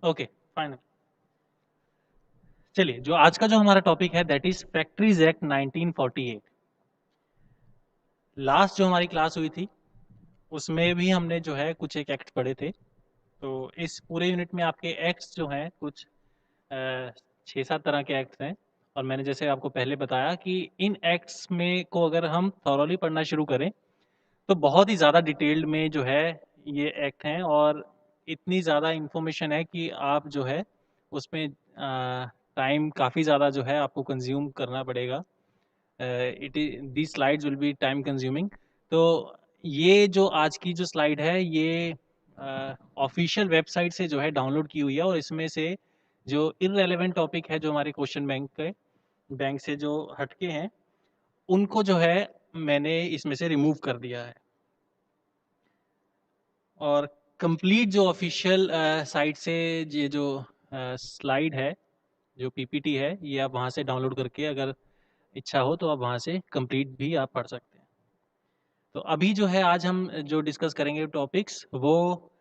Okay fine. चलिए, जो आज का जो हमारा टॉपिक है that is factories act 1948। Last जो हमारी क्लास हुई थी उसमें भी हमने जो है कुछ एक एक्ट पढ़े थे। तो इस पूरे यूनिट में आपके एक्ट्स जो हैं कुछ 6-7 तरह के एक्ट्स हैं। और मैंने जैसे आपको पहले बताया कि इन एक्ट्स में को अगर हम थॉरोली पढ़ना शुरू करें तो बहुत ही ज़्यादा डिटेल्ड में जो है ये एक्ट हैं, और इतनी ज़्यादा इन्फॉर्मेशन है कि आप जो है उसमें टाइम काफ़ी ज़्यादा जो है आपको कंज्यूम करना पड़ेगा। It the slides will be time consuming. तो ये जो आज की जो स्लाइड है ये ऑफिशियल वेबसाइट से जो है डाउनलोड की हुई है, और इसमें से जो इररेलेवेंट टॉपिक है जो हमारे क्वेश्चन बैंक से जो हटके हैं उनको जो है मैंने इसमें से रिमूव कर दिया है। और कंप्लीट जो ऑफिशियल साइट से ये जो स्लाइड है, जो पीपीटी है, ये आप वहाँ से डाउनलोड करके अगर इच्छा हो तो आप वहाँ से कंप्लीट भी आप पढ़ सकते हैं। तो अभी जो है आज हम जो डिस्कस करेंगे टॉपिक्स वो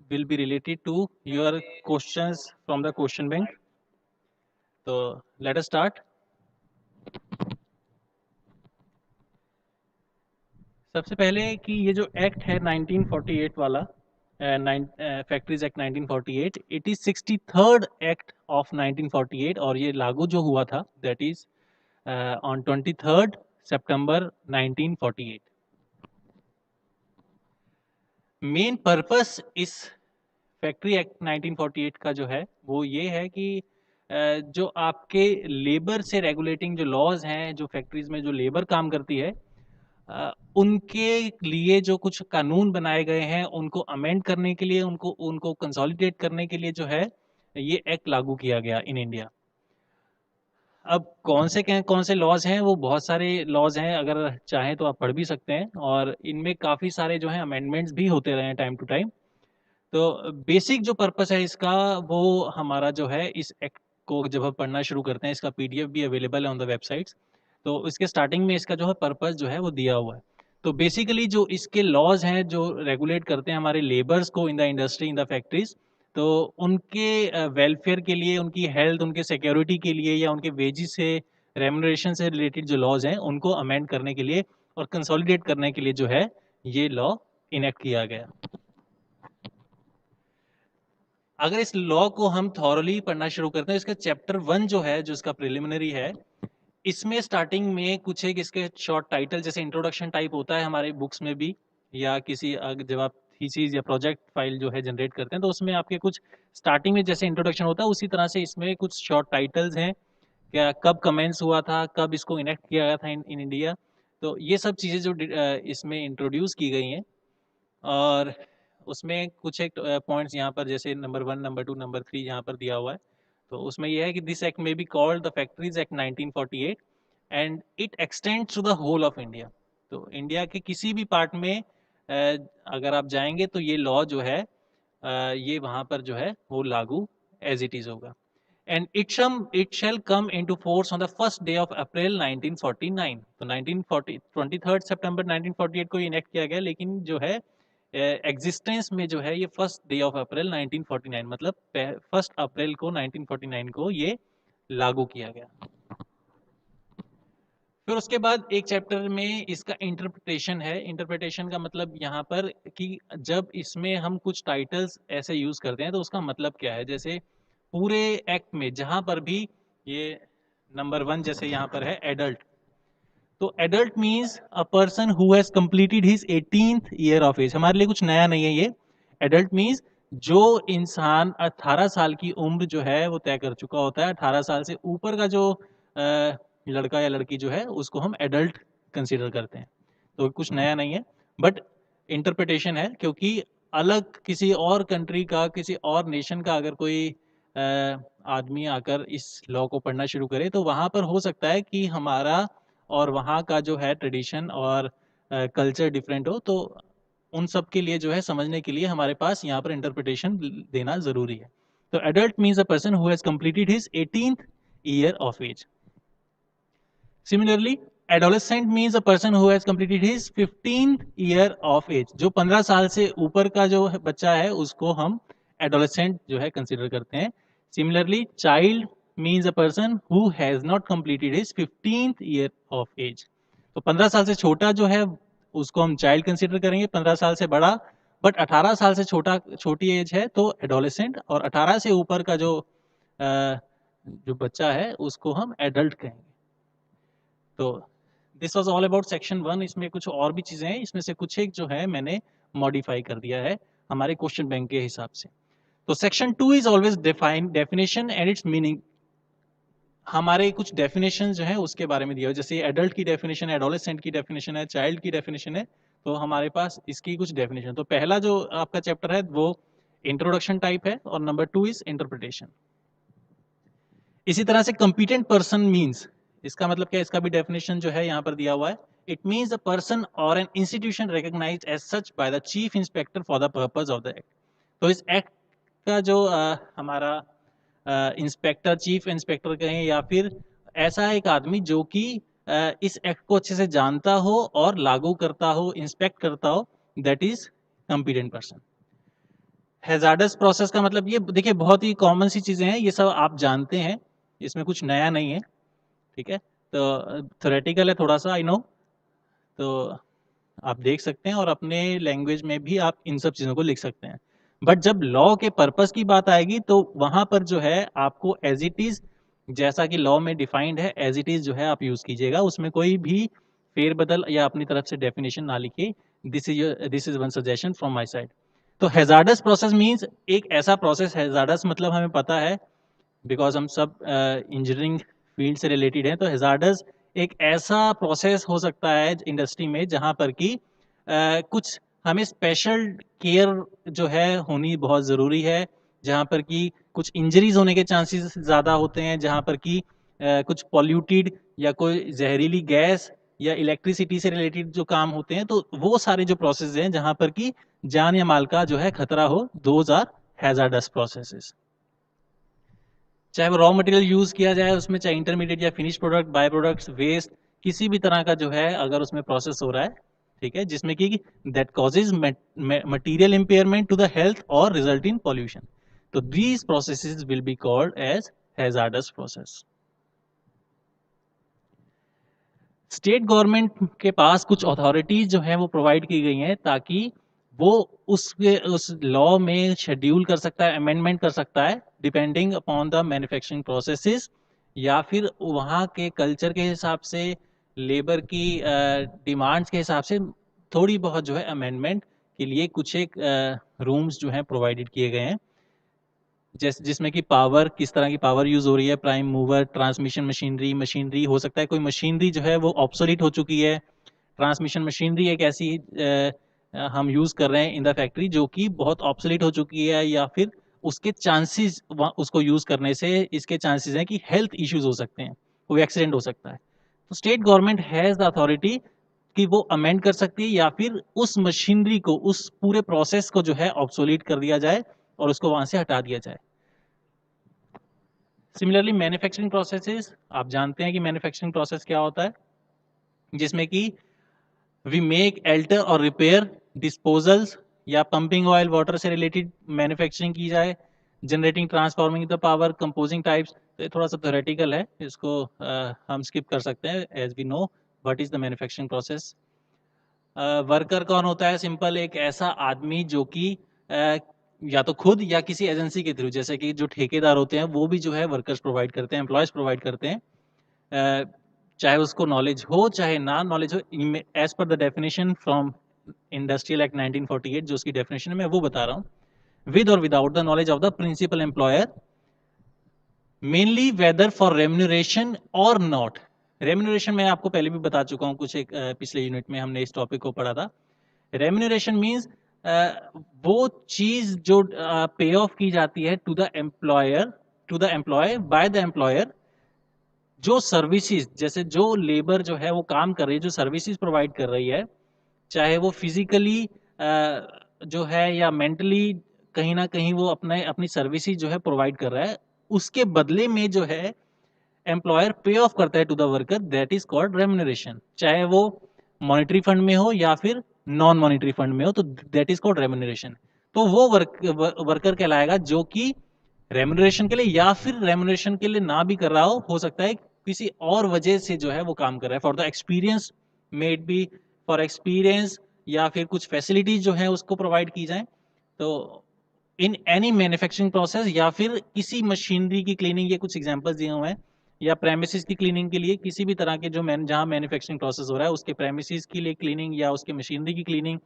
will be related to your questions from the question bank. तो लेट अस स्टार्ट। सबसे पहले कि ये जो एक्ट है 1948 वाला, factories act 1948, it is 63rd act of 1948, और ये लागू जो हुआ था दैट इज ऑन 23rd सितंबर 1948। मेन पर्पस इस फैक्ट्री एक्ट 1948 का जो है वो ये है कि जो आपके लेबर से रेगुलेटिंग जो लॉज हैं, जो फैक्ट्रीज में जो लेबर काम करती है, उनके लिए जो कुछ कानून बनाए गए हैं उनको अमेंड करने के लिए, उनको उनको कंसोलिडेट करने के लिए जो है ये एक्ट लागू किया गया इन इंडिया। अब कौन से लॉज हैं, वो बहुत सारे लॉज हैं, अगर चाहें तो आप पढ़ भी सकते हैं, और इनमें काफ़ी सारे जो हैं अमेंडमेंट्स भी होते रहे हैं टाइम टू टाइम। तो बेसिक जो पर्पस है इसका, वो हमारा जो है इस एक्ट को जब हम पढ़ना शुरू करते हैं, इसका पीडीएफ भी अवेलेबल है ऑन द वेबसाइट्स। तो इसके स्टार्टिंग में इसका जो है पर्पस जो है वो दिया हुआ है। तो बेसिकली जो इसके लॉज हैं जो रेगुलेट करते हैं हमारे लेबर्स को in the industry, in the factories, तो उनके वेलफेयर के लिए, उनकी हेल्थ, उनके सिक्योरिटी के लिए, या उनके वेजिस से, रेमुनरेशन से रिलेटेड जो लॉज हैं उनको अमेंड करने के लिए और कंसोलिडेट करने के लिए जो है ये लॉ इनेक्ट किया गया। अगर इस लॉ को हम थॉरली पढ़ना शुरू करते हैं, इसका चैप्टर 1 जो है, जो इसका प्रिलिमिनरी है, इसमें स्टार्टिंग में कुछ एक इसके शॉर्ट टाइटल, जैसे इंट्रोडक्शन टाइप होता है हमारे बुक्स में भी, या किसी जब आप थीसिस या प्रोजेक्ट फाइल जो है जनरेट करते हैं तो उसमें आपके कुछ स्टार्टिंग में जैसे इंट्रोडक्शन होता है उसी तरह से इसमें कुछ शॉर्ट टाइटल्स हैं। क्या कब कमेंस हुआ था, कब इसको इनेक्ट किया गया था इन इंडिया, तो ये सब चीज़ें जो इसमें इंट्रोड्यूस की गई हैं। और उसमें कुछ एक पॉइंट्स यहाँ पर जैसे नंबर 1, नंबर 2, नंबर 3 यहाँ पर दिया हुआ है। तो उसमें यह है कि this act may be called the factories act 1948 and it extends to the whole of India. तो इंडिया के किसी भी पार्ट में अगर आप जाएंगे तो ये लॉ जो है ये वहाँ पर जो है वो लागू एज इट इज़ होगा। And it shall come into force on the first day of April 1949। तो 1940 23 सितंबर 1948 को इनेक्ट किया गया, लेकिन जो है एग्जिस्टेंस में जो है ये फर्स्ट डे ऑफ अप्रैल 1949, मतलब 1 अप्रैल को 1949 को ये लागू किया गया। फिर उसके बाद एक चैप्टर में इसका इंटरप्रिटेशन है। इंटरप्रिटेशन का मतलब यहाँ पर कि जब इसमें हम कुछ टाइटल्स ऐसे यूज करते हैं तो उसका मतलब क्या है। जैसे पूरे एक्ट में जहाँ पर भी ये नंबर 1 जैसे यहाँ पर है एडल्ट, तो adult means a person who has completed his 18th year of age. हमारे लिए कुछ नया नहीं है ये। एडल्ट मीन्स जो इंसान 18 साल की उम्र जो है वो तय कर चुका होता है, 18 साल से ऊपर का जो लड़का या लड़की जो है उसको हम एडल्ट कंसिडर करते हैं। तो कुछ नया नहीं है, बट इंटरप्रिटेशन है, क्योंकि अलग किसी और कंट्री का, किसी और नेशन का अगर कोई आदमी आकर इस लॉ को पढ़ना शुरू करे तो वहाँ पर हो सकता है कि हमारा और वहाँ का जो है ट्रेडिशन और कल्चर डिफरेंट हो। तो उन सब के लिए जो है समझने के लिए हमारे पास यहाँ पर इंटरप्रिटेशन देना ज़रूरी है। तो adult means a person who has completed his 18th year of age. Similarly, adolescent means a person who has completed his 15th year of age. जो 15 साल से ऊपर का जो बच्चा है उसको हम एडोलेसेंट जो है कंसिडर करते हैं। Similarly child means a person who has not completed his 15th year of age. तो 15 साल से छोटा जो है उसको हम चाइल्ड कंसिडर करेंगे, 15 साल से बड़ा बट 18 साल से छोटी एज है तो एडोलेसेंट, और 18 से ऊपर का जो बच्चा है उसको हम एडल्ट कहेंगे। तो this was all about section 1। इसमें कुछ और भी चीज़ें हैं, इसमें से कुछ एक जो है मैंने मॉडिफाई कर दिया है हमारे क्वेश्चन बैंक के हिसाब से। तो section 2 is always define definition and it's meaning. हमारे कुछ डेफिनेशन जो है उसके बारे में दिया हो, जैसे एडल्ट की डेफिनेशन है, एडोलेसेंट की डेफिनेशन है, चाइल्ड की डेफिनेशन है, तो हमारे पास इसकी कुछ डेफिनेशन। तो पहला जो आपका चैप्टर है वो इंट्रोडक्शन टाइप है और नंबर 2 इज इंटरप्रिटेशन। इसी तरह से कंपिटेंट पर्सन मीन्स, इसका मतलब क्या है, इसका भी डेफिनेशन जो है यहाँ पर दिया हुआ है। इट मीन्स अ पर्सन और an institution recognized as such by the chief inspector for the purpose of the act. तो इस एक्ट का जो हमारा इंस्पेक्टर, चीफ इंस्पेक्टर कहें, या फिर ऐसा एक आदमी जो कि इस एक्ट को अच्छे से जानता हो और लागू करता हो, इंस्पेक्ट करता हो, that is competent person. Hazards process का मतलब ये देखिए बहुत ही कॉमन सी चीजें हैं, ये सब आप जानते हैं, इसमें कुछ नया नहीं है, ठीक है। तो थ्योरेटिकल है थोड़ा सा, आई नो, तो आप देख सकते हैं और अपने लैंग्वेज में भी आप इन सब चीज़ों को लिख सकते हैं। बट जब लॉ के पर्पस की बात आएगी तो वहाँ पर जो है आपको एज इट इज़, जैसा कि लॉ में डिफाइंड है, एज इट इज़ जो है आप यूज़ कीजिएगा, उसमें कोई भी फेरबदल या अपनी तरफ से डेफिनेशन ना लिखिए। This is one suggestion from my side. तो हैजार्डस प्रोसेस मीन्स एक ऐसा प्रोसेस, हैजार्डस मतलब हमें पता है बिकॉज हम सब इंजीनियरिंग फील्ड से रिलेटेड हैं, तो हैजार्डस एक ऐसा प्रोसेस हो सकता है इंडस्ट्री में जहाँ पर कि कुछ हमें स्पेशल केयर जो है होनी बहुत ज़रूरी है, जहाँ पर कि कुछ इंजरीज होने के चांसेस ज़्यादा होते हैं, जहाँ पर कि कुछ पॉल्यूटेड या कोई जहरीली गैस या इलेक्ट्रिसिटी से रिलेटेड जो काम होते हैं, तो वो सारे जो प्रोसेस हैं जहाँ पर कि जान या माल का जो है खतरा हो, दोज आर हैजार्डस प्रोसेसेस। चाहे वो रॉ मटेरियल यूज किया जाए उसमें, चाहे इंटरमीडिएट या finish product, by products, waste, किसी भी तरह का जो है अगर उसमें प्रोसेस हो रहा है, ठीक है, जिसमें कि that causes material impairment to the health और रिजल्ट इन पॉल्यूशन, तो these processes will be called as hazardous process. State government के पास कुछ अथॉरिटीज जो है वो प्रोवाइड की गई हैं ताकि वो उस लॉ में शेड्यूल कर सकता है, अमेंडमेंट कर सकता है depending upon the manufacturing processes, या फिर वहाँ के कल्चर के हिसाब से, लेबर की डिमांड्स के हिसाब से थोड़ी बहुत जो है अमेंडमेंट के लिए कुछ एक रूम्स जो हैं प्रोवाइडेड किए गए हैं, जिसमें कि पावर, किस तरह की पावर यूज हो रही है, प्राइम मूवर, ट्रांसमिशन मशीनरी हो सकता है कोई मशीनरी जो है वो ऑब्सोलीट हो चुकी है, ट्रांसमिशन मशीनरी एक ऐसी हम यूज कर रहे हैं इन द फैक्ट्री जो कि बहुत ऑब्सोलीट हो चुकी है, या फिर उसके चांसेस, उसको यूज करने से इसके चांसेस हैं कि हेल्थ इश्यूज हो सकते हैं, कोई एक्सीडेंट हो सकता है। तो state government has the authority कि वो अमेंड कर सकती है या फिर उस मशीनरी को, उस पूरे प्रोसेस को जो है ऑब्सोलीट कर दिया जाए और उसको वहां से हटा दिया जाए। सिमिलरली मैन्युफैक्चरिंग प्रोसेसेस, आप जानते हैं कि मैन्युफैक्चरिंग प्रोसेस क्या होता है, जिसमें कि वी मेक, एल्टर और रिपेयर डिस्पोजल्स या पंपिंग ऑयल, वाटर से रिलेटेड मैन्युफैक्चरिंग की जाए, generating, transforming the power, composing types. तो ये थोड़ा सा थ्योरेटिकल है, इसको हम स्किप कर सकते हैं, as we know what is the manufacturing process. Worker कौन होता है? सिंपल, एक ऐसा आदमी जो कि या तो खुद या किसी एजेंसी के थ्रू, जैसे कि जो ठेकेदार होते हैं वो भी जो है वर्कर्स प्रोवाइड करते हैं, एम्प्लॉयज प्रोवाइड करते हैं, चाहे उसको नॉलेज हो चाहे ना नॉलेज हो, as per the definition from industrial act 1948, जो उसकी डेफिनेशन है मैं वो बता रहा हूँ, विद और without the knowledge of the principal employer, mainly whether for remuneration और नॉट। रेम्यूनरेशन मैं आपको पहले भी बता चुका हूँ, कुछ एक पिछले यूनिट में हमने इस टॉपिक को पढ़ा था। रेम्यूनरेशन मीन्स वो चीज जो पे ऑफ की जाती है to the employer, to the employ by the employer, जो सर्विसेज, जैसे जो लेबर जो है वो काम कर रही है, जो सर्विसेज प्रोवाइड कर रही है, चाहे वो फिजिकली जो है या मेंटली, कहीं ना कहीं वो अपनी सर्विसेज जो है प्रोवाइड कर रहा है, उसके बदले में जो है एम्प्लॉयर पे ऑफ करता है to the worker, that is called remuneration. चाहे वो मॉनेटरी फंड में हो या फिर नॉन मॉनेटरी फंड में हो, तो दैट इज कॉल्ड रेम्यूनरेशन। तो वो वर्कर कहलाएगा जो कि रेम्युनरेशन के लिए या फिर रेम्युनरेशन के लिए ना भी कर रहा हो सकता है किसी और वजह से जो है वो काम कर रहा है, for the experience, maybe for experience, या फिर कुछ फैसिलिटीज जो है उसको प्रोवाइड की जाए। तो इन एनी मैन्युफैक्चरिंग प्रोसेस या फिर किसी मशीनरी की क्लीनिंग, ये कुछ एग्जांपल्स दिए हुए हैं, या प्रेमिसेस की क्लीनिंग के लिए किसी भी तरह के जो जहां मैन्युफैक्चरिंग प्रोसेस हो रहा है उसके प्रेमिसेस के लिए क्लीनिंग या उसके मशीनरी की क्लीनिंग,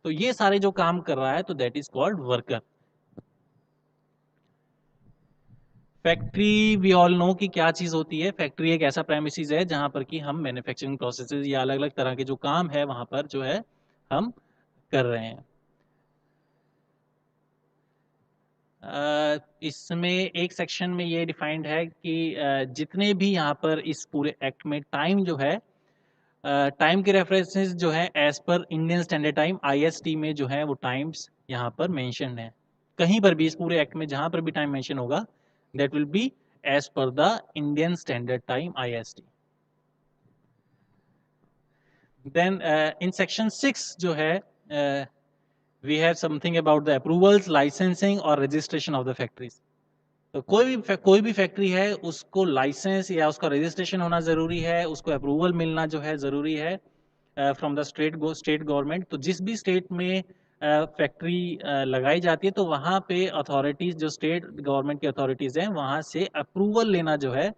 तो ये सारे जो काम कर रहा है तो that is called worker. Factory we all know कि क्या चीज होती है। फैक्ट्री एक ऐसा प्रेमिसेस है जहां पर कि हम मैन्युफैक्चरिंग प्रोसेसेस या अलग अलग तरह के जो काम है वहां पर जो है हम कर रहे हैं। इसमें एक सेक्शन में ये डिफाइंड है कि जितने भी यहाँ पर इस पूरे एक्ट में टाइम जो है, टाइम के रेफरेंसेस जो है as per Indian standard time IST में जो है वो टाइम्स यहाँ पर मेंशन है। कहीं पर भी इस पूरे एक्ट में जहां पर भी टाइम मेंशन होगा that will be as per the Indian standard time IST। Then in section 6 जो है we have something about the approvals, licensing और रजिस्ट्रेशन ऑफ द फैक्ट्रीज। तो कोई भी फैक्ट्री है उसको लाइसेंस या उसका रजिस्ट्रेशन होना जरूरी है, उसको अप्रूवल मिलना जो है जरूरी है फ्रॉम द स्टेट गवर्नमेंट। तो जिस भी स्टेट में फैक्ट्री लगाई जाती है तो वहाँ पे अथॉरिटीज, जो स्टेट गवर्नमेंट की अथॉरिटीज हैं, वहाँ से अप्रूवल लेना जो है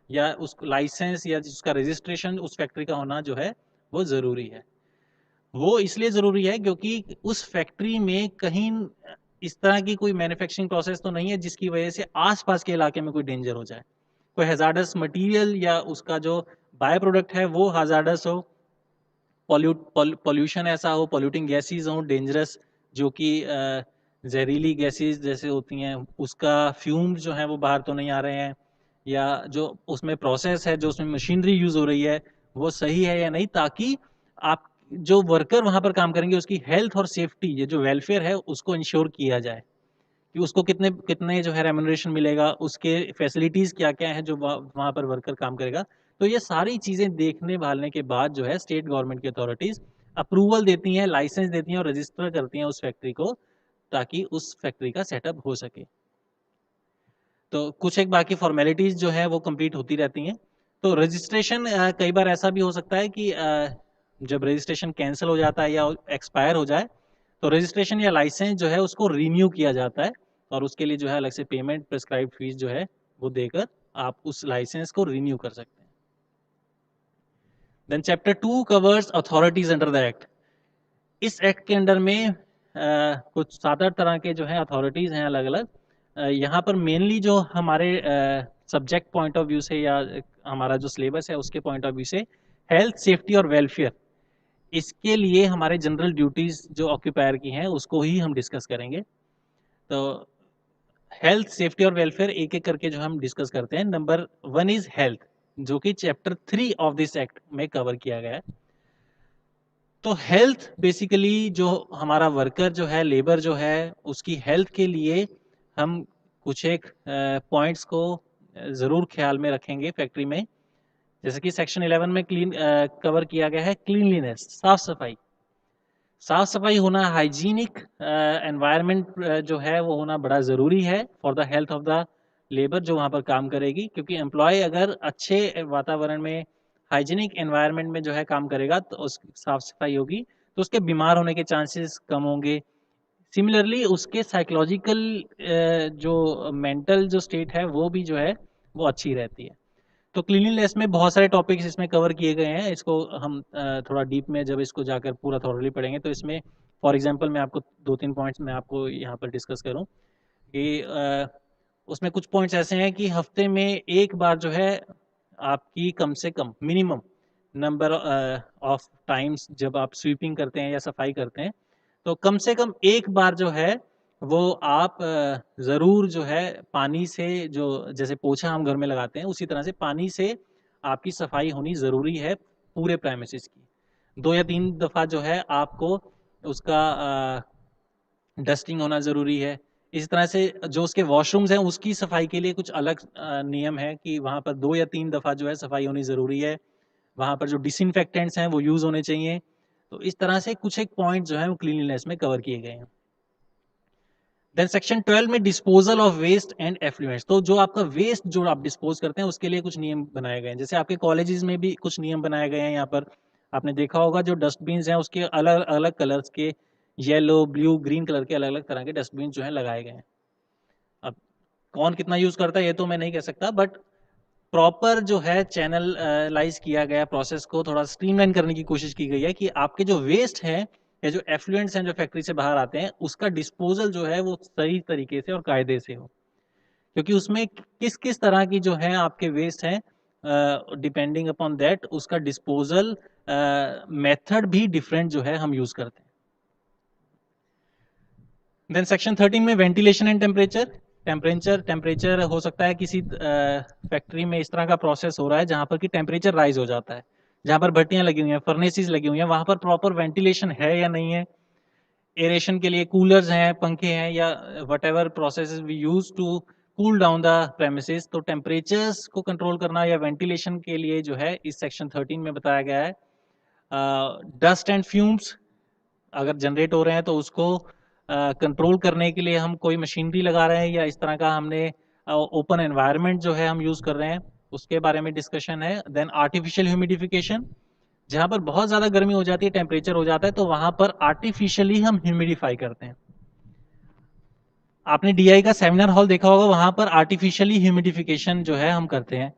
या उस लाइसेंस या जिसका रजिस्ट्रेशन उस फैक्ट्री का होना जो है वो जरूरी है। वो इसलिए जरूरी है क्योंकि उस फैक्ट्री में कहीं इस तरह की कोई मैन्युफैक्चरिंग प्रोसेस तो नहीं है जिसकी वजह से आसपास के इलाके में कोई डेंजर हो जाए, कोई हैजार्डस मटेरियल या उसका जो बाय प्रोडक्ट है वो हैजार्डस हो, पॉल्यूशन ऐसा हो, पॉल्यूटिंग गैसेज हो डेंजरस, जो कि जहरीली गैसेज जैसे होती हैं, उसका फ्यूम जो है वो बाहर तो नहीं आ रहे हैं, या जो उसमें प्रोसेस है, जो उसमें मशीनरी यूज हो रही है वो सही है या नहीं, ताकि आप जो वर्कर वहां पर काम करेंगे उसकी हेल्थ और सेफ्टी, ये जो वेलफेयर है उसको इंश्योर किया जाए कि उसको कितने कितने जो है रेम्युनरेशन मिलेगा, उसके फैसिलिटीज क्या क्या है जो वहां पर वर्कर काम करेगा। तो ये सारी चीजें देखने भालने के बाद जो है स्टेट गवर्नमेंट की अथॉरिटीज अप्रूवल देती हैं, लाइसेंस देती हैं और रजिस्टर करती हैं उस फैक्ट्री को, ताकि उस फैक्ट्री का सेटअप हो सके। तो कुछ एक बाकी फॉर्मेलिटीज जो है वो कंप्लीट होती रहती हैं। तो रजिस्ट्रेशन कई बार ऐसा भी हो सकता है कि जब रजिस्ट्रेशन कैंसिल हो जाता है या एक्सपायर हो जाए तो रजिस्ट्रेशन या लाइसेंस जो है उसको रिन्यू किया जाता है, और उसके लिए जो है अलग से पेमेंट, प्रिस्क्राइब फीस जो है वो देकर आप उस लाइसेंस को रिन्यू कर सकते हैं। Then chapter 2 covers authorities under the act. इस एक्ट के अंडर में कुछ 7-8 तरह के जो है अथॉरिटीज हैं अलग अलग। यहाँ पर मेनली जो हमारे सब्जेक्ट पॉइंट ऑफ व्यू से या हमारा जो सिलेबस है उसके पॉइंट ऑफ व्यू से हेल्थ, सेफ्टी और वेलफेयर, इसके लिए हमारे जनरल ड्यूटीज जो ऑक्यूपायर की हैं उसको ही हम डिस्कस करेंगे। तो हेल्थ, सेफ्टी और वेलफेयर एक एक करके जो हम डिस्कस करते हैं। नंबर 1 इज हेल्थ, जो कि चैप्टर 3 ऑफ दिस एक्ट में कवर किया गया है। तो हेल्थ बेसिकली जो हमारा वर्कर जो है, लेबर जो है, उसकी हेल्थ के लिए हम कुछ एक पॉइंट्स को जरूर ख्याल में रखेंगे फैक्ट्री में। जैसे कि सेक्शन 11 में कवर किया गया है क्लीनलीनेस, साफ सफाई। साफ सफाई होना, हाइजीनिक एनवायरनमेंट जो है वो होना बड़ा ज़रूरी है for the health of the labour जो वहाँ पर काम करेगी, क्योंकि एम्प्लॉय अगर अच्छे वातावरण में, हाइजीनिक एनवायरनमेंट में जो है काम करेगा तो उस साफ सफाई होगी तो उसके बीमार होने के चांसेस कम होंगे। सिमिलरली उसके साइकोलॉजिकल जो मेंटल जो स्टेट है वो भी जो है वो अच्छी रहती है। तो क्लीनलीनेस में बहुत सारे टॉपिक्स इसमें कवर किए गए हैं। इसको हम थोड़ा डीप में जब इसको जाकर पूरा थॉरली पढ़ेंगे तो इसमें फॉर एग्जांपल मैं आपको 2-3 पॉइंट्स मैं आपको यहाँ पर डिस्कस करूँ कि उसमें कुछ पॉइंट्स ऐसे हैं कि हफ्ते में एक बार जो है आपकी कम से कम मिनिमम नंबर ऑफ टाइम्स जब आप स्वीपिंग करते हैं या सफाई करते हैं तो कम से कम एक बार जो है वो आप ज़रूर जो है पानी से, जो जैसे पोछा हम घर में लगाते हैं उसी तरह से पानी से आपकी सफाई होनी ज़रूरी है पूरे प्रेमिसेस की। 2 या 3 दफ़ा जो है आपको उसका डस्टिंग होना ज़रूरी है। इस तरह से जो उसके वॉशरूम्स हैं उसकी सफाई के लिए कुछ अलग नियम है कि वहाँ पर 2 या 3 दफ़ा जो है सफाई होनी ज़रूरी है। वहाँ पर जो डिसइंफेक्टेंट्स हैं वो यूज़ होने चाहिए। तो इस तरह से कुछ एक पॉइंट जो है वो क्लीनलीनेस में कवर किए गए हैं। देन सेक्शन 12 में disposal of waste and effluents, तो जो आपका वेस्ट जो आप डिस्पोज करते हैं उसके लिए कुछ नियम बनाए गए हैं। जैसे आपके कॉलेजेस में भी कुछ नियम बनाए गए हैं। यहाँ पर आपने देखा होगा जो डस्टबिन्स हैं उसके अलग अलग कलर्स के, येलो, ब्लू, ग्रीन कलर के अलग अलग तरह के डस्टबिन जो है लगाए गए हैं। अब कौन कितना यूज करता है ये तो मैं नहीं कह सकता, बट प्रॉपर जो है चैनलाइज किया गया प्रोसेस को थोड़ा स्ट्रीमलाइन करने की कोशिश की गई है कि आपके जो वेस्ट हैं या जो एफ्लुएंट्स हैं जो फैक्ट्री से बाहर आते हैं उसका डिस्पोजल जो है वो सही तरीके से और कायदे से हो, क्योंकि उसमें किस किस तरह की जो है आपके वेस्ट हैं, डिपेंडिंग अपॉन दैट उसका डिस्पोजल मेथड भी डिफरेंट जो है हम यूज करते हैं। देन सेक्शन 13 में वेंटिलेशन एंड टेम्परेचर हो सकता है किसी फैक्ट्री में इस तरह का प्रोसेस हो रहा है जहां पर कि टेम्परेचर राइज हो जाता है, जहां पर भट्टियां लगी हुई हैं, फर्नेसेस लगी हुई हैं, वहां पर प्रॉपर वेंटिलेशन है या नहीं है, एरेशन के लिए कूलर्स हैं, पंखे हैं, या whatever process we use to cool down the premises, तो टेम्परेचर्स को कंट्रोल करना या वेंटिलेशन के लिए जो है इस सेक्शन 13 में बताया गया है। डस्ट एंड फ्यूम्स अगर जनरेट हो रहे हैं तो उसको कंट्रोल करने के लिए हम कोई मशीनरी लगा रहे हैं या इस तरह का हमने ओपन एनवायरनमेंट जो है हम यूज कर रहे हैं, उसके बारे में डिस्कशन है। देन आर्टिफिशियल ह्यूमिडिफिकेशन, जहां पर बहुत ज्यादा गर्मी हो जाती है, टेम्परेचर हो जाता है, तो वहां पर आर्टिफिशियली हम ह्यूमिडिफाई करते हैं। आपने डीआई का सेमिनार हॉल देखा होगा, वहां पर आर्टिफिशियली ह्यूमिडिफिकेशन जो है हम करते हैं।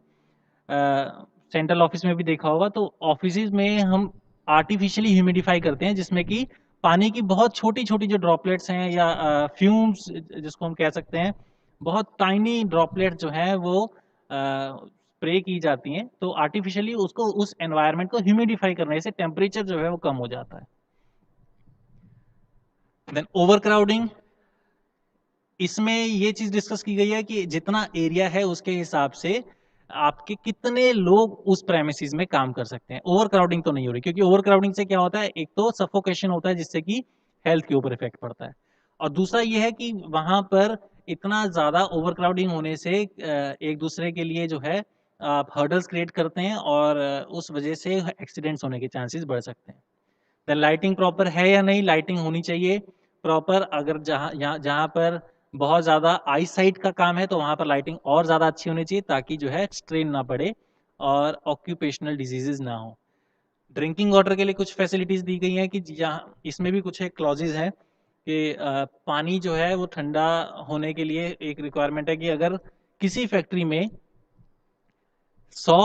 सेंट्रल ऑफिस में भी देखा होगा, तो ऑफिस में हम आर्टिफिशियली ह्यूमिडिफाई करते हैं जिसमें कि पानी की बहुत छोटी छोटी जो ड्रॉपलेट्स हैं या फ्यूम्स जिसको हम कह सकते हैं, बहुत टाइनी ड्रॉपलेट्स जो हैं वो स्प्रे की जाती हैं, तो आर्टिफिशियली उसको उस एनवायरनमेंट को ह्यूमिडिफाई करने से टेम्परेचर जो है वो कम हो जाता है। देन ओवर क्राउडिंग, इसमें ये चीज डिस्कस की गई है कि जितना एरिया है उसके हिसाब से आपके कितने लोग उस प्रेमिसेस में काम कर सकते हैं। ओवर क्राउडिंग तो नहीं हो रही, क्योंकि ओवर क्राउडिंग से क्या होता है, एक तो सफोकेशन होता है जिससे कि हेल्थ के ऊपर इफेक्ट पड़ता है, और दूसरा ये है कि वहां पर इतना ज्यादा ओवर क्राउडिंग होने से एक दूसरे के लिए जो है आप हर्डल्स क्रिएट करते हैं और उस वजह से एक्सीडेंट्स होने के चांसेस बढ़ सकते हैं। देन लाइटिंग प्रॉपर है या नहीं, लाइटिंग होनी चाहिए प्रॉपर। अगर जहाँ पर बहुत ज़्यादा आई साइट का काम है तो वहाँ पर लाइटिंग और ज़्यादा अच्छी होनी चाहिए ताकि जो है स्ट्रेन ना पड़े और ऑक्यूपेशनल डिजीजेज ना हो। ड्रिंकिंग वाटर के लिए कुछ फैसिलिटीज़ दी गई हैं कि जहाँ इसमें भी कुछ एक क्लॉजेज हैं कि पानी जो है वो ठंडा होने के लिए एक रिक्वायरमेंट है कि अगर किसी फैक्ट्री में 100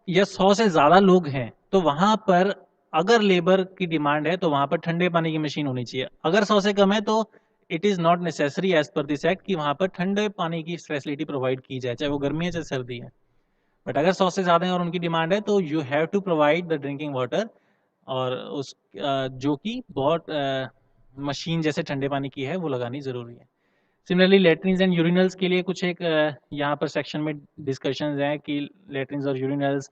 या 100 से ज़्यादा लोग हैं तो वहाँ पर अगर लेबर की डिमांड है तो वहाँ पर ठंडे पानी की मशीन होनी चाहिए। अगर 100 से कम है तो it is not necessary as per this act कि वहाँ पर ठंडे पानी की फैसिलिटी प्रोवाइड की जाए, चाहे वो गर्मी है चाहे सर्दी है। बट अगर 100 से ज़्यादा है और उनकी डिमांड है तो you have to provide the drinking water, और उस जो कि बहुत मशीन जैसे ठंडे पानी की है वो लगानी ज़रूरी है। सिमिलरली लेट्रिन्स एंड यूरिनल्स के लिए कुछ एक यहाँ पर सेक्शन में डिस्कशंस हैं कि लेट्रिन्स और यूरिनल्स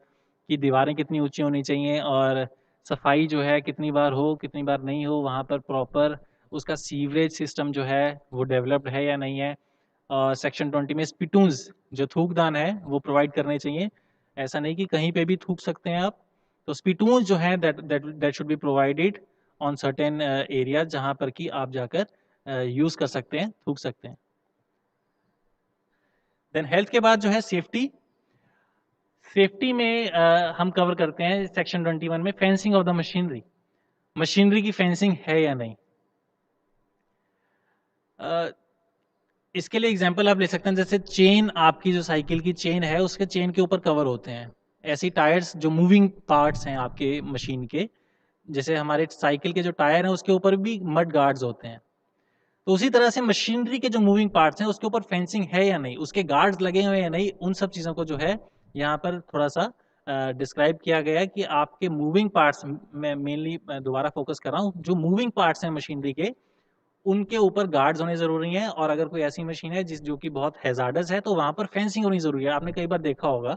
की दीवारें कितनी ऊंची होनी चाहिए और सफाई जो है कितनी बार हो कितनी बार नहीं हो, वहाँ पर प्रॉपर उसका सीवरेज सिस्टम जो है वो डेवलप्ड है या नहीं है। और सेक्शन 20 में स्पिटून्स जो थूकदान है वो प्रोवाइड करने चाहिए, ऐसा नहीं कि कहीं पे भी थूक सकते हैं आप। तो स्पिटून्स जो है that should be provided on certain area जहाँ पर कि आप जाकर यूज कर सकते हैं, थूक सकते हैं। देन हेल्थ के बाद जो है सेफ्टी, सेफ्टी में हम कवर करते हैं सेक्शन 21 में fencing of the machinery, machinery की फेंसिंग है या नहीं। इसके लिए एग्जांपल आप ले सकते हैं, जैसे चेन, आपकी जो साइकिल की चेन है उसके चेन के ऊपर कवर होते हैं ऐसी टायर्स जो मूविंग पार्ट्स हैं आपके मशीन के, जैसे हमारे साइकिल के जो टायर हैं उसके ऊपर भी मड गार्ड्स होते हैं, तो उसी तरह से मशीनरी के जो मूविंग पार्ट्स हैं उसके ऊपर फेंसिंग है या नहीं, उसके गार्ड्स लगे हुए या नहीं, उन सब चीज़ों को जो है यहाँ पर थोड़ा सा डिस्क्राइब किया गया है कि आपके मूविंग पार्ट्स में मेनली दोबारा फोकस कर रहा हूँ, जो मूविंग पार्ट्स हैं मशीनरी के उनके ऊपर गार्ड्स होने ज़रूरी हैं, और अगर कोई ऐसी मशीन है जो कि बहुत हैजार्डस है तो वहाँ पर फेंसिंग होनी ज़रूरी है। आपने कई बार देखा होगा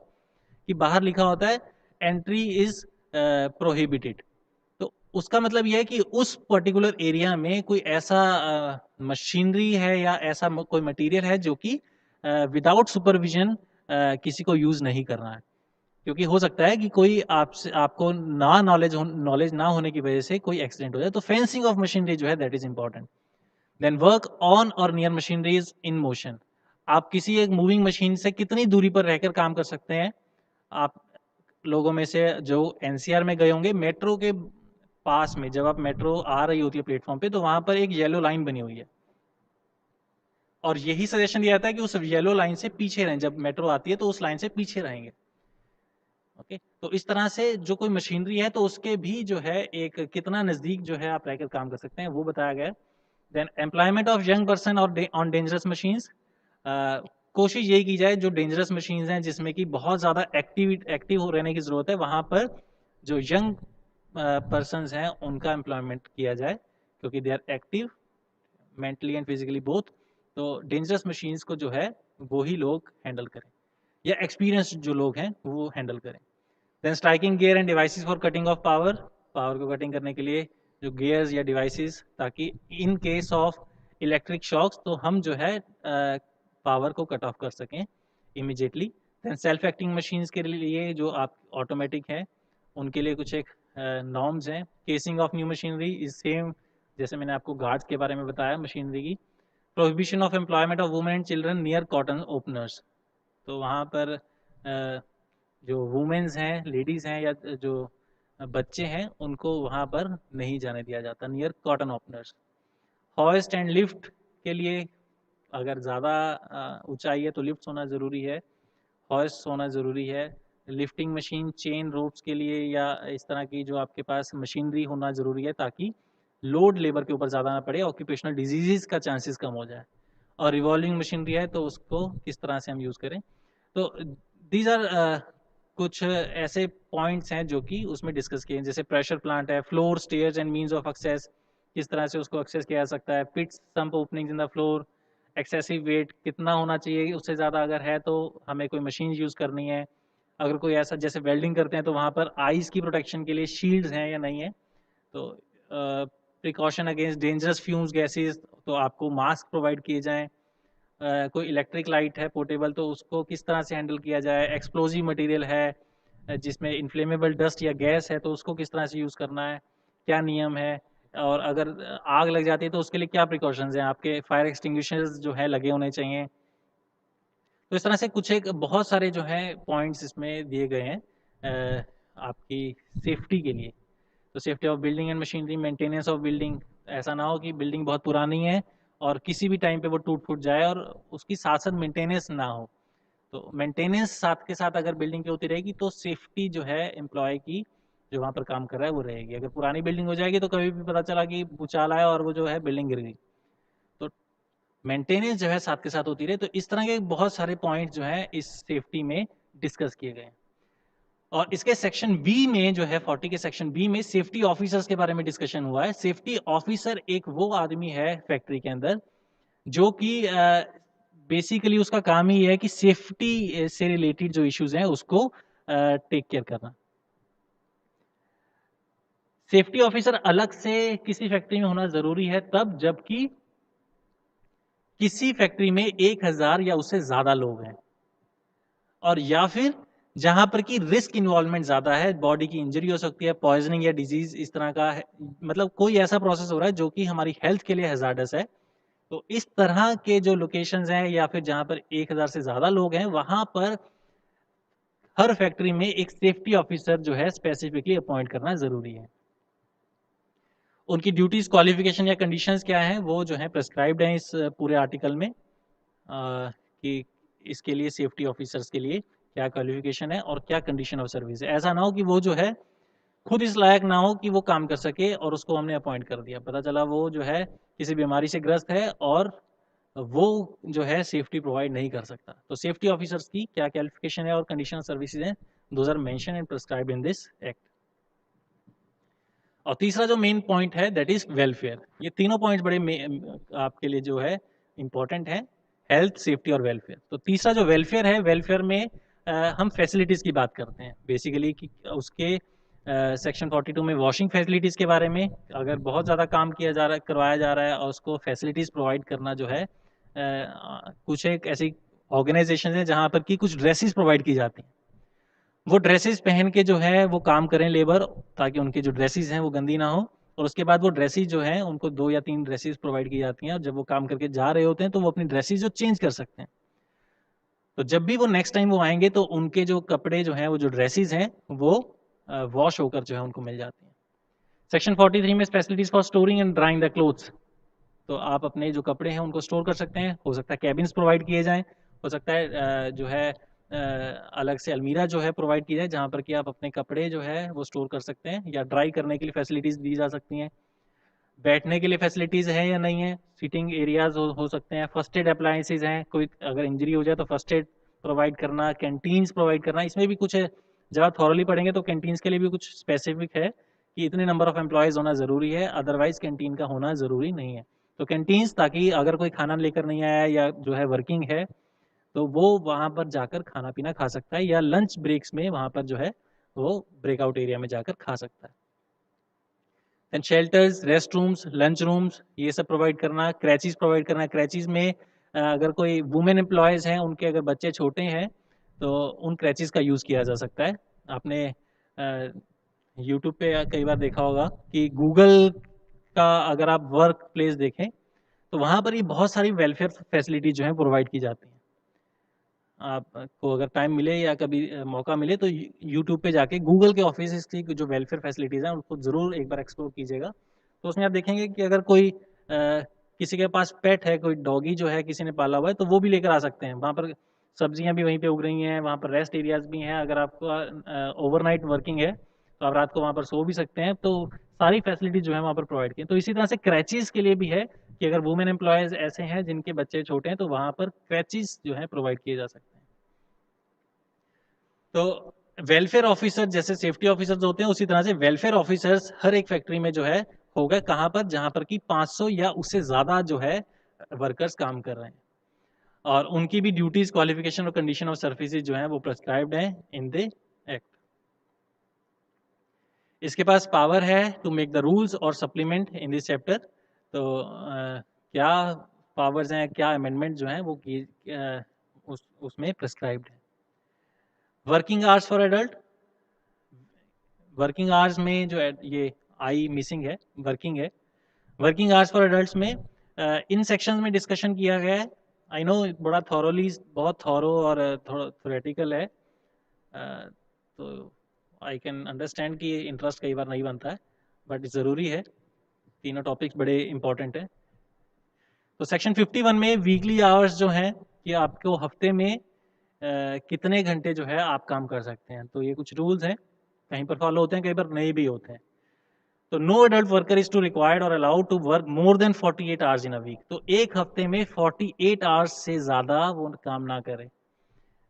कि बाहर लिखा होता है एंट्री इज प्रोहिबिटेड, तो उसका मतलब यह है कि उस पर्टिकुलर एरिया में कोई ऐसा मशीनरी है या ऐसा कोई मटेरियल है जो कि विदाउट सुपरविजन किसी को यूज नहीं करना है, क्योंकि हो सकता है कि कोई आपसे आपको नॉलेज ना होने की वजह से कोई एक्सीडेंट हो जाए, तो फेंसिंग ऑफ मशीनरी जो है that is important. Then work on और नियर मशीनरीज इन मोशन, आप किसी एक मूविंग मशीन से कितनी दूरी पर रहकर काम कर सकते हैं। आप लोगों में से जो एनसीआर में गए होंगे, मेट्रो के पास में जब आप मेट्रो आ रही होती है प्लेटफॉर्म पे, तो वहां पर एक येलो लाइन बनी हुई है और यही सजेशन दिया जाता है कि उस येलो लाइन से पीछे रहें, जब मेट्रो आती है तो उस लाइन से पीछे रहेंगे। ओके, तो इस तरह से जो कोई मशीनरी है तो उसके भी जो है एक कितना नज़दीक जो है आप रहकर काम कर सकते हैं वो बताया गया है। Then employment of young person और ऑन डेंजरस मशीन्स, कोशिश यही की जाए जो डेंजरस मशीन्स हैं जिसमें कि बहुत ज़्यादा एक्टिव हो रहने की ज़रूरत है, वहाँ पर जो यंग पर्सनस हैं उनका एम्प्लॉयमेंट किया जाए, क्योंकि they are active mentally and physically both. तो डेंजरस मशीन्स को जो है वो ही लोग हैंडल करें, या एक्सपीरियंस जो लोग हैं वो हैंडल करें। Then striking gear and devices for cutting off power, power को कटिंग करने के लिए जो गियर्स या डिवाइसेस, ताकि in case of electric shocks तो हम जो है पावर को कट ऑफ कर सकें immediately. Then self acting machines के लिए जो आप ऑटोमेटिक है उनके लिए कुछ एक नॉर्म्स हैं। Casing of new machinery is same जैसे मैंने आपको गार्ड्स के बारे में बताया मशीनरी की। Prohibition of employment of women and children near cotton openers, तो वहाँ पर जो वुमेन्स हैं, लेडीज़ हैं या जो बच्चे हैं उनको वहाँ पर नहीं जाने दिया जाता near cotton openers. Hoist and lift के लिए अगर ज़्यादा ऊंचाई है तो लिफ्ट होना ज़रूरी है, हॉइस्ट होना ज़रूरी है। लिफ्टिंग मशीन चेन रोप्स के लिए या इस तरह की जो आपके पास मशीनरी होना ज़रूरी है ताकि लोड लेबर के ऊपर ज़्यादा ना पड़े, ऑक्यूपेशनल डिजीज़ का चांसेस कम हो जाए। और रिवॉल्विंग मशीनरी है तो उसको किस तरह से हम यूज़ करें। तो दीज आर कुछ ऐसे पॉइंट्स हैं जो कि उसमें डिस्कस किए हैं, जैसे प्रेशर प्लांट है, floor stairs and means of access, किस तरह से उसको एक्सेस किया जा सकता है। Pits sump openings in the floor, excessive weight कितना होना चाहिए, उससे ज़्यादा अगर है तो हमें कोई मशीन यूज़ करनी है। अगर कोई ऐसा जैसे वेल्डिंग करते हैं तो वहाँ पर आइस की प्रोटेक्शन के लिए शील्ड्स हैं या नहीं है। तो precaution against dangerous fumes gases, तो आपको मास्क प्रोवाइड किए जाएँ। कोई इलेक्ट्रिक लाइट है पोर्टेबल तो उसको किस तरह से हैंडल किया जाए। एक्सप्लोजिव मटेरियल है जिसमें इन्फ्लेमेबल डस्ट या गैस है तो उसको किस तरह से यूज़ करना है, क्या नियम है। और अगर आग लग जाती है तो उसके लिए क्या प्रिकॉशंस हैं, आपके फायर एक्सटिंग्विशर्स जो है लगे होने चाहिए। तो इस तरह से कुछ एक बहुत सारे जो है पॉइंट्स इसमें दिए गए हैं आपकी सेफ्टी के लिए। तो safety of building and machinery, maintenance of building, ऐसा ना हो कि बिल्डिंग बहुत पुरानी है और किसी भी टाइम पे वो टूट फूट जाए और उसकी साथ साथ मेंटेनेंस ना हो। तो मेंटेनेंस साथ के साथ अगर बिल्डिंग की होती रहेगी तो सेफ्टी जो है एम्प्लॉय की जो वहाँ पर काम कर रहा है वो रहेगी। अगर पुरानी बिल्डिंग हो जाएगी तो कभी भी पता चला कि भूचाल आया और वो जो है बिल्डिंग गिर गई, तो मेंटेनेंस जो है साथ के साथ होती रहे। तो इस तरह के बहुत सारे पॉइंट जो है इस सेफ्टी में डिस्कस किए गए। और इसके सेक्शन बी में जो है 40 के सेक्शन बी में सेफ्टी ऑफिसर्स के बारे में डिस्कशन हुआ है। सेफ्टी ऑफिसर एक वो आदमी है फैक्ट्री के अंदर जो कि बेसिकली उसका काम ही है कि सेफ्टी से रिलेटेड जो इश्यूज हैं उसको टेक केयर करना। सेफ्टी ऑफिसर अलग से किसी फैक्ट्री में होना जरूरी है तब जबकि किसी फैक्ट्री में 1000 या उससे ज्यादा लोग हैं, और या फिर जहां पर की रिस्क इन्वॉल्वमेंट ज्यादा है, बॉडी की इंजरी हो सकती है, पॉइजनिंग या डिजीज इस तरह का है, मतलब कोई ऐसा प्रोसेस हो रहा है जो कि हमारी हेल्थ के लिए हैजार्डस है। तो इस तरह के जो लोकेशंस हैं या फिर जहां पर 1000 से ज्यादा लोग हैं वहां पर हर फैक्ट्री में एक सेफ्टी ऑफिसर जो है स्पेसिफिकली अपॉइंट करना जरूरी है। उनकी ड्यूटीज, क्वालिफिकेशन या कंडीशंस क्या हैं वो जो है प्रेस्क्राइब्ड हैं इस पूरे आर्टिकल में, कि इसके लिए सेफ्टी ऑफिसर्स के लिए क्या क्वालिफिकेशन है और क्या कंडीशन ऑफ सर्विस है। ऐसा ना हो कि वो जो है खुद इस लायक ना हो कि वो काम कर सके और उसको हमने अपॉइंट कर दिया, पता चला वो जो है किसी बीमारी से ग्रस्त है और वो जो है सेफ्टी प्रोवाइड नहीं कर सकता। तो सेफ्टी ऑफिसर्स की क्या क्वालिफिकेशन है और कंडीशन सर्विसेज हैं, those are mention and prescribed in this act. और तीसरा जो मेन पॉइंट है दैट इज वेलफेयर। ये तीनों पॉइंट्स बड़े आपके लिए जो है इंपॉर्टेंट है, हेल्थ, सेफ्टी और वेलफेयर। तो तीसरा जो वेलफेयर है, वेलफेयर में हम फैसिलिटीज़ की बात करते हैं बेसिकली कि उसके सेक्शन 42 में वॉशिंग फैसिलिटीज़ के बारे में, अगर बहुत ज़्यादा काम किया जा रहा है, करवाया जा रहा है और उसको फैसिलिटीज़ प्रोवाइड करना जो है कुछ एक ऐसी ऑर्गेनाइजेशन है जहाँ पर कि कुछ ड्रेसेस प्रोवाइड की जाती हैं, वो ड्रेसेस पहन के जो है वो काम करें लेबर, ताकि उनकी जो ड्रेसेस हैं वो गंदी ना हो और उसके बाद वो ड्रेसेस जो हैं उनको 2 या 3 ड्रेसेस प्रोवाइड की जाती हैं, और जब वो काम करके जा रहे होते हैं तो वो अपनी ड्रेसेस जो चेंज कर सकते हैं। तो जब भी वो नेक्स्ट टाइम वो आएंगे तो उनके जो कपड़े जो हैं, वो जो ड्रेसेस हैं, वो वॉश होकर जो है उनको मिल जाती हैं। सेक्शन 43 में facilities for storing and drawing the clothes. तो आप अपने जो कपड़े हैं उनको स्टोर कर सकते हैं। हो सकता है कैबिन्स प्रोवाइड किए जाएं, हो सकता है जो है अलग से अलमीरा जो है प्रोवाइड की जाए, जहाँ पर कि आप अपने कपड़े जो है वो स्टोर कर सकते हैं, या ड्राई करने के लिए फैसिलिटीज दी जा सकती हैं। बैठने के लिए फैसिलिटीज है या नहीं है, सीटिंग एरियाज हो सकते हैं। फर्स्ट एड अप्लायंसेज हैं, कोई अगर इंजरी हो जाए तो फर्स्ट एड प्रोवाइड करना, कैंटीन्स प्रोवाइड करना, इसमें भी कुछ है। जब आप थॉरली पढ़ेंगे तो कैंटीन्स के लिए भी कुछ स्पेसिफिक है कि इतने नंबर ऑफ एम्प्लॉयज़ होना ज़रूरी है, अदरवाइज कैंटीन का होना ज़रूरी नहीं है। तो कैंटीन्स, ताकि अगर कोई खाना लेकर नहीं आया या जो है वर्किंग है, तो वो वहाँ पर जाकर खाना पीना खा सकता है, या लंच ब्रेक्स में वहाँ पर जो है वो ब्रेकआउट एरिया में जाकर खा सकता है। And shelters, rest rooms, lunch rooms, ये सब प्रोवाइड करना। क्रैचेस प्रोवाइड करना। क्रैचेस में अगर कोई वुमेन एम्प्लॉयज़ हैं, उनके अगर बच्चे छोटे हैं तो उन क्रैचेस का यूज़ किया जा सकता है। आपने यूट्यूब पे कई बार देखा होगा कि गूगल का अगर आप वर्क प्लेस देखें तो वहाँ पर ही बहुत सारी वेलफेयर फैसिलिटी जो है प्रोवाइड की जाती हैं। आपको अगर टाइम मिले या कभी मौका मिले तो यूट्यूब पे जाके गूगल के ऑफिस की जो वेलफेयर फैसिलिटीज़ हैं उनको ज़रूर एक बार एक्सप्लोर कीजिएगा। तो उसमें आप देखेंगे कि अगर कोई किसी के पास पेट है, कोई डॉगी जो है किसी ने पाला हुआ है, तो वो भी लेकर आ सकते हैं। वहाँ पर सब्जियाँ भी वहीं पे उग रही हैं, वहाँ पर रेस्ट एरियाज़ भी हैं। अगर आपको ओवरनाइट वर्किंग है तो आप रात को वहाँ पर सो भी सकते हैं। तो सारी फैसिलिटी जो है वहाँ पर प्रोवाइड की। तो इसी तरह से क्रैचेस के लिए भी है कि अगर वुमेन एम्प्लॉयज़ ऐसे हैं जिनके बच्चे छोटे हैं तो वहाँ पर क्रैचेस जो है प्रोवाइड किए जा सकते हैं। तो वेलफेयर ऑफिसर जैसे सेफ्टी ऑफिसर्स होते हैं, उसी तरह से वेलफेयर ऑफिसर्स हर एक फैक्ट्री में जो है होगा। कहाँ पर? जहाँ पर कि 500 या उससे ज़्यादा जो है वर्कर्स काम कर रहे हैं, और उनकी भी ड्यूटीज, क्वालिफिकेशन और कंडीशन ऑफ सर्विसेज जो है वो प्रेस्क्राइब्ड हैं इन द एक्ट। इसके पास पावर है टू मेक द रूल्स और सप्लीमेंट इन दिस चैप्टर। तो क्या पावर्स हैं, क्या अमेंडमेंट जो हैं वो उसमें प्रेस्क्राइब्ड है। Working hours for adult. Working hours में जो ये आई मिसिंग है, वर्किंग है। वर्किंग आवर्स फॉर एडल्ट्स में इन सेक्शन में डिस्कशन किया गया है। आई नो बड़ा थॉरोली, बहुत थॉरो और थोड़ा थ्योरेटिकल है, तो आई कैन अंडरस्टैंड कि इंटरेस्ट कई बार नहीं बनता है, बट ज़रूरी है। तीनों टॉपिक्स बड़े इंपॉर्टेंट हैं। तो सेक्शन 51 में वीकली आवर्स जो हैं कि आपको हफ्ते में कितने घंटे जो है आप काम कर सकते हैं। तो ये कुछ रूल्स हैं, कहीं पर फॉलो होते हैं, कहीं पर नहीं भी होते हैं। तो no adult worker is to required और allowed to work more than 48 hours in a week. तो एक हफ्ते में 48 आवर्स से ज़्यादा वो काम ना करें।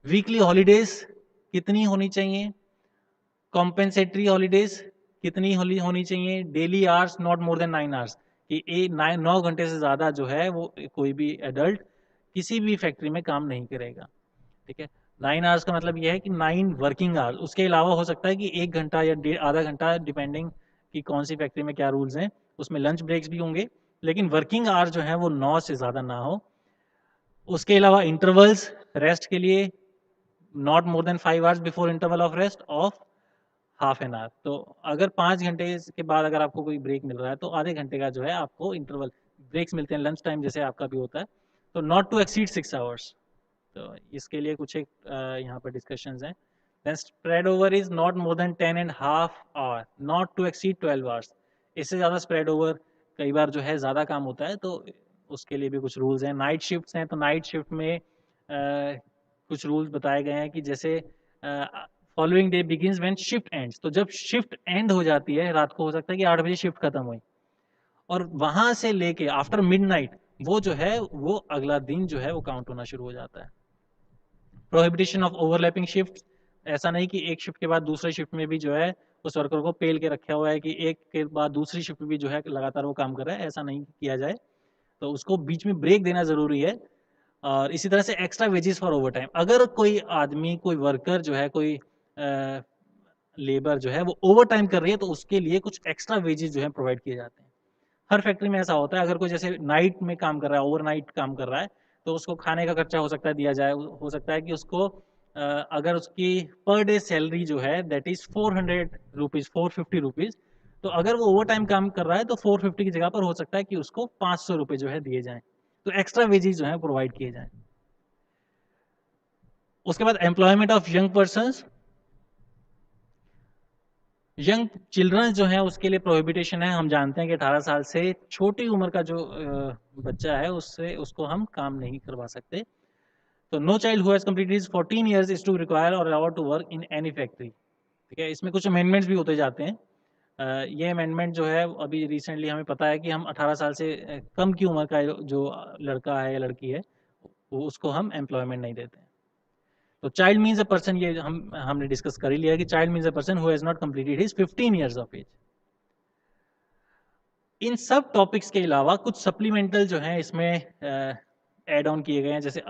वीकली हॉलीडेज कितनी होनी चाहिए? कॉम्पेंसेटरी हॉलीडेज कितनी होनी चाहिए? Daily hours not more then 9 hours, कि 9 घंटे से ज़्यादा जो है वो कोई भी एडल्ट किसी भी फैक्ट्री में काम नहीं करेगा। ठीक है, 9 आवर्स का मतलब यह है कि 9 वर्किंग आवर्स। उसके अलावा हो सकता है कि 1 घंटा या आधा घंटा, डिपेंडिंग कि कौन सी फैक्ट्री में क्या रूल्स हैं। उसमें लंच ब्रेक्स भी होंगे, लेकिन वर्किंग आवर्स जो है वो 9 से ज़्यादा ना हो। उसके अलावा इंटरवल्स रेस्ट के लिए not more then 5 hours before interval of rest of half an hour. तो अगर 5 घंटे के बाद अगर आपको कोई ब्रेक मिल रहा है तो आधे घंटे का जो है आपको इंटरवल ब्रेक्स मिलते हैं, लंच टाइम जैसे आपका भी होता है। तो नॉट टू एक्सीड 6 आवर्स। तो इसके लिए कुछ एक यहाँ पर डिस्कशंस हैं। Then spread over is not more than 10.5 hour, not to exceed 12 hours. इससे ज़्यादा स्प्रेड ओवर कई बार जो है ज़्यादा काम होता है, तो उसके लिए भी कुछ रूल्स हैं। नाइट शिफ्ट्स हैं, तो नाइट शिफ्ट में कुछ रूल्स बताए गए हैं कि जैसे following day begins when shift ends. तो जब शिफ्ट एंड हो जाती है रात को, हो सकता है कि 8 बजे शिफ्ट खत्म हुई, और वहां से लेके आफ्टर मिडनाइट वो जो है वो अगला दिन जो है वो काउंट होना शुरू हो जाता है। Prohibition of overlapping shift. ऐसा नहीं कि एक शिफ्ट के बाद दूसरे शिफ्ट में भी जो है उस वर्कर को पेल के रखा हुआ है कि एक के बाद दूसरी शिफ्ट भी जो है लगातार वो काम कर रहा है, ऐसा नहीं किया जाए। तो उसको बीच में ब्रेक देना जरूरी है। और इसी तरह से extra wages for over time. अगर कोई आदमी, कोई वर्कर जो है, कोई लेबर जो है वो ओवर टाइम कर रही है, तो उसके लिए कुछ एक्स्ट्रा वेजेस जो है प्रोवाइड किए जाते हैं। हर फैक्ट्री में ऐसा होता है। अगर कोई जैसे नाइट में काम कर रहा है, ओवरनाइट काम कर रहा है, तो उसको खाने का खर्चा हो सकता है दिया जाए। हो सकता है कि उसको अगर उसकी पर डे सैलरी जो है दैट इज 400 रुपीज़, 450 रुपीज़, तो अगर वो ओवर टाइम काम कर रहा है तो 450 की जगह पर हो सकता है कि उसको 500 रुपए जो है दिए जाएं, तो एक्स्ट्रा वेजेस जो है प्रोवाइड किए जाएं। उसके बाद employment of young persons, young children जो है उसके लिए प्रोहिबिटेशन है। हम जानते हैं कि 18 साल से छोटी उम्र का जो बच्चा है उससे उसको हम काम नहीं करवा सकते। तो no child who has completed his 14 years is to require और allowed to work in any factory. ठीक है, इसमें कुछ अमेंडमेंट्स भी होते जाते हैं। ये अमेंडमेंट जो है अभी रिसेंटली हमें पता है कि हम 18 साल से कम की उम्र का जो लड़का है या लड़की है वो उसको हम एम्प्लॉयमेंट नहीं देते हैं। तो चाइल्ड मीन्स अ पर्सन, ये हमने डिस्कस कर ही लिया कि child means a person who has not completed his 15 years of age. इन सब टॉपिक्स के अलावा कुछ सप्लीमेंटल जो हैं इसमें ऐड ऑन किए गए हैं, जैसे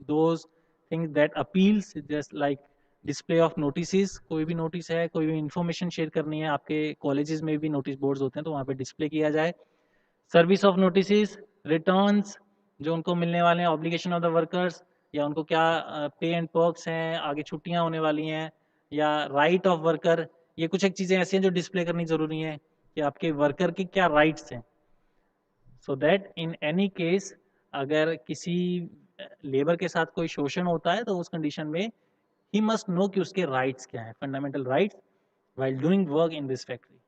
those things that appeals just like display of notice. कोई भी नोटिस है, कोई भी इंफॉर्मेशन शेयर करनी है, आपके कॉलेजेस में भी नोटिस बोर्ड्स होते हैं तो वहाँ पे डिस्प्ले किया जाए। सर्विस ऑफ नोटिस, रिटर्न्स जो उनको मिलने वाले हैं, ऑब्लिगेशन ऑफ द वर्कर्स या उनको क्या पे एंड पर्क्स हैं, आगे छुट्टियाँ होने वाली हैं, या राइट ऑफ वर्कर। ये कुछ एक चीज़ें ऐसी हैं जो डिस्प्ले करनी ज़रूरी है कि आपके वर्कर के क्या राइट्स हैं, so that in any case अगर किसी लेबर के साथ कोई शोषण होता है तो उस कंडीशन में ही मस्ट नो कि उसके राइट्स क्या हैं, fundamental rights while doing work in this factory.